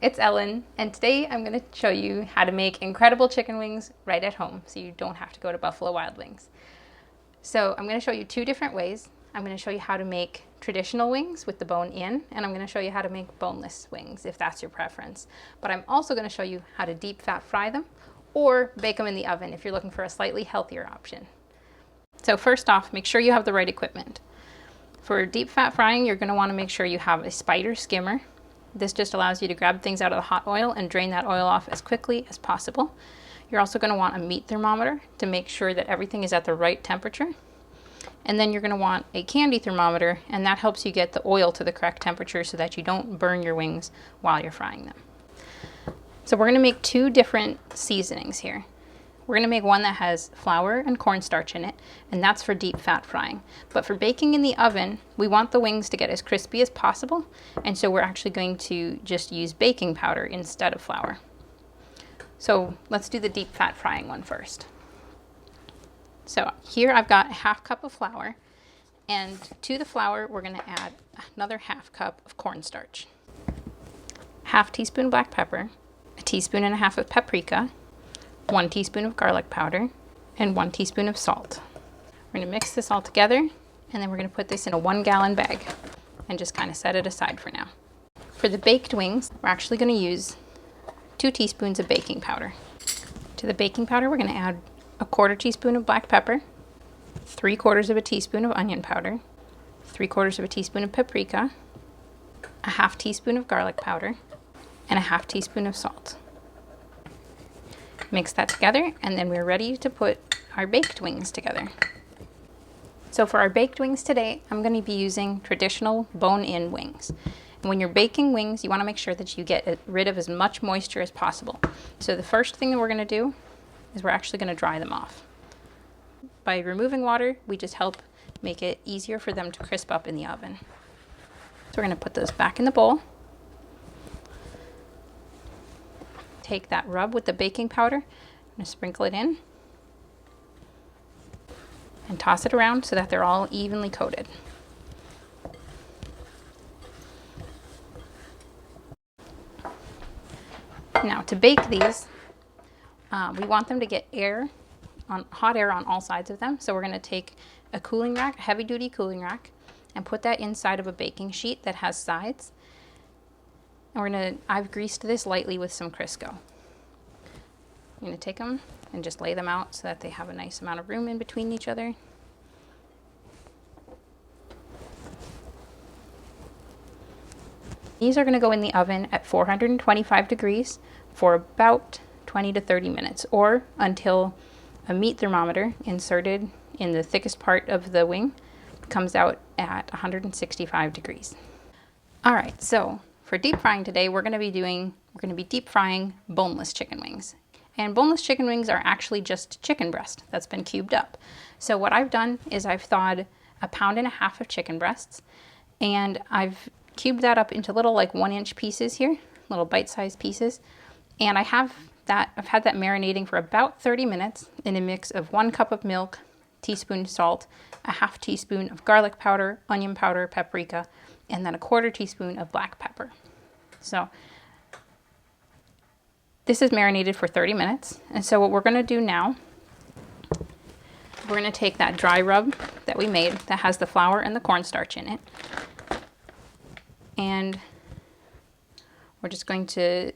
it's Ellen, and today I'm going to show you how to make incredible chicken wings right at home so you don't have to go to Buffalo Wild Wings. So I'm going to show you two different ways. I'm going to show you how to make traditional wings with the bone in, and I'm going to show you how to make boneless wings if that's your preference. But I'm also going to show you how to deep fat fry them or bake them in the oven if you're looking for a slightly healthier option. So first off, make sure you have the right equipment. For deep fat frying, you're going to want to make sure you have a spider skimmer. This just allows you to grab things out of the hot oil and drain that oil off as quickly as possible. You're also going to want a meat thermometer to make sure that everything is at the right temperature. And then you're going to want a candy thermometer, and that helps you get the oil to the correct temperature so that you don't burn your wings while you're frying them. So we're going to make two different seasonings here. We're going to make one that has flour and cornstarch in it, and that's for deep fat frying. But for baking in the oven, we want the wings to get as crispy as possible, and so we're actually going to just use baking powder instead of flour. So let's do the deep fat frying one first. So here I've got a half cup of flour, and to the flour we're going to add another half cup of cornstarch, half teaspoon black pepper, a teaspoon and a half of paprika, 1 teaspoon of garlic powder, and 1 teaspoon of salt. We're going to mix this all together, and then we're going to put this in a 1-gallon bag and just kind of set it aside for now. For the baked wings, we're actually going to use 2 teaspoons of baking powder. To the baking powder, we're going to add a 1/4 teaspoon of black pepper, 3/4 of a teaspoon of onion powder, 3/4 of a teaspoon of paprika, a 1/2 teaspoon of garlic powder, and a 1/2 teaspoon of salt. Mix that together, and then we're ready to put our baked wings together. So for our baked wings today, I'm going to be using traditional bone-in wings. And when you're baking wings, you want to make sure that you get rid of as much moisture as possible. So the first thing that we're going to do is we're actually going to dry them off. By removing water, we just help make it easier for them to crisp up in the oven. So we're going to put those back in the bowl. Take that rub with the baking powder, I'm going to sprinkle it in and toss it around so that they're all evenly coated. Now to bake these, we want them to get hot air on all sides of them. So we're going to take a cooling rack, a heavy duty cooling rack, and put that inside of a baking sheet that has sides. And I've greased this lightly with some Crisco. I'm going to take them and just lay them out so that they have a nice amount of room in between each other. These are going to go in the oven at 425 degrees for about 20 to 30 minutes, or until a meat thermometer inserted in the thickest part of the wing comes out at 165 degrees. All right, so for deep frying today, we're going to be deep frying boneless chicken wings. And boneless chicken wings are actually just chicken breast that's been cubed up. So what I've done is I've thawed 1.5 pounds of chicken breasts, and I've cubed that up into little 1-inch pieces here, little bite-sized pieces. And I've had that marinating for about 30 minutes in a mix of 1 cup of milk, teaspoon salt, a 1/2 teaspoon of garlic powder, onion powder, paprika, and then a 1/4 teaspoon of black pepper. So this is marinated for 30 minutes. And so what we're going to do now, we're going to take that dry rub that we made that has the flour and the cornstarch in it, and we're just going to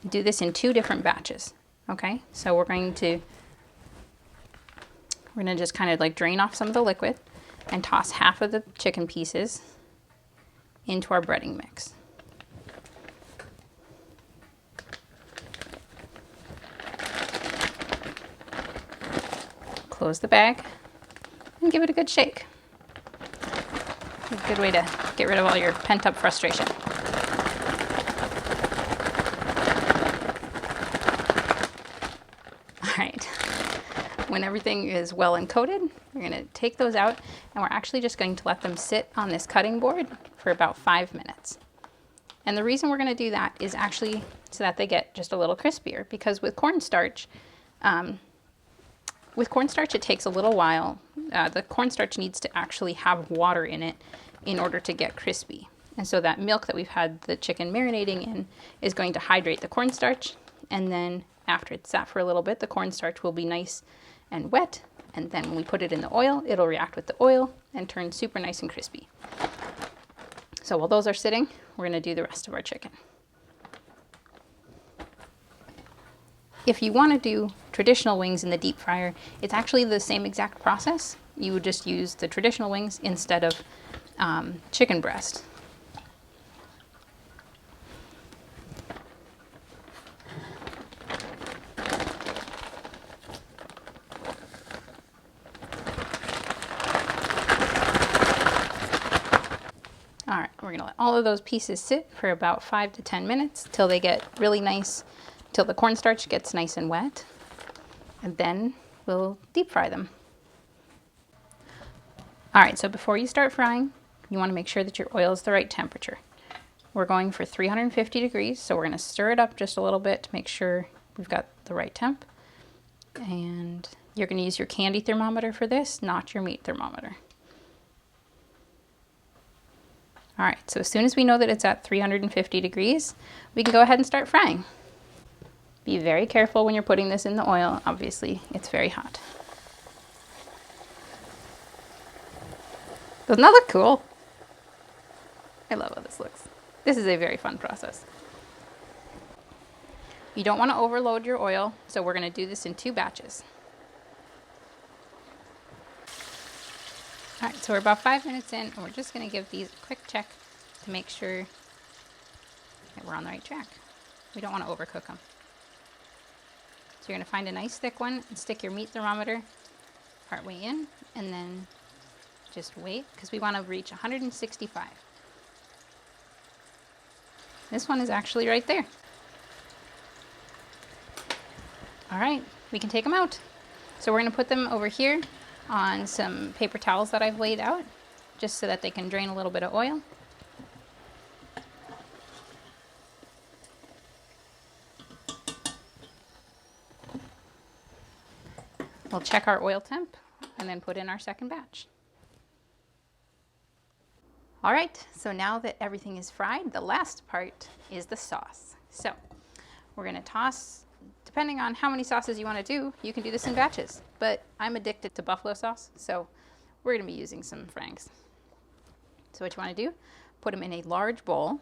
do this in 2 different batches. Okay, so we're going to just kind of drain off some of the liquid and toss half of the chicken pieces into our breading mix. Close the bag and give it a good shake. A good way to get rid of all your pent-up frustration. All right, when everything is well encoded, we're going to take those out, and we're actually just going to let them sit on this cutting board for about 5 minutes. And the reason we're going to do that is actually so that they get just a little crispier, because with cornstarch, it takes a little while. The cornstarch needs to actually have water in it in order to get crispy. And so that milk that we've had the chicken marinating in is going to hydrate the cornstarch. And then after it's sat for a little bit, the cornstarch will be nice and wet. And then when we put it in the oil, it'll react with the oil and turn super nice and crispy. So while those are sitting, we're going to do the rest of our chicken. If you want to do traditional wings in the deep fryer, it's actually the same exact process. You would just use the traditional wings instead of chicken breast. All right, we're gonna let all of those pieces sit for about 5 to 10 minutes till they get really nice, till the cornstarch gets nice and wet, and then we'll deep fry them. All right, so before you start frying, you wanna make sure that your oil is the right temperature. We're going for 350 degrees, so we're gonna stir it up just a little bit to make sure we've got the right temp. And you're gonna use your candy thermometer for this, not your meat thermometer. All right, so as soon as we know that it's at 350 degrees, we can go ahead and start frying. Be very careful when you're putting this in the oil. Obviously, it's very hot. Doesn't that look cool? I love how this looks. This is a very fun process. You don't want to overload your oil, so we're going to do this in 2 batches. All right, so we're about 5 minutes in, and we're just going to give these a quick check to make sure that we're on the right track. We don't want to overcook them. So you're going to find a nice thick one and stick your meat thermometer partway in, and then just wait, because we want to reach 165. This one is actually right there. All right, we can take them out. So we're going to put them over here on some paper towels that I've laid out, just so that they can drain a little bit of oil. We'll check our oil temp and then put in our second batch. All right, so now that everything is fried, the last part is the sauce. So we're gonna toss, depending on how many sauces you want to do, you can do this in batches, but I'm addicted to buffalo sauce, so we're going to be using some Frank's. So what you want to do, put them in a large bowl,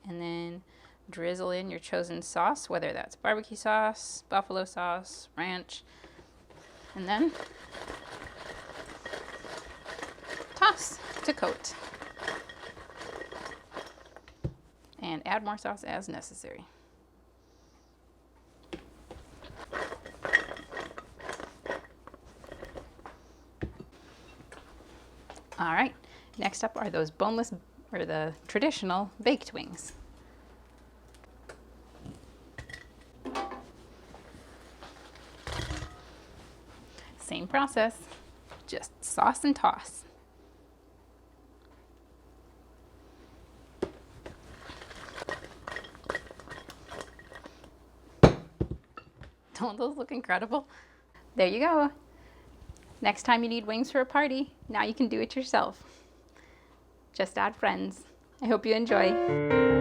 and then drizzle in your chosen sauce, whether that's barbecue sauce, buffalo sauce, ranch, and then toss to coat. And add more sauce as necessary. All right, next up are those boneless, or the traditional baked wings. Same process, just sauce and toss. Don't those look incredible? There you go. Next time you need wings for a party, now you can do it yourself. Just add friends. I hope you enjoy.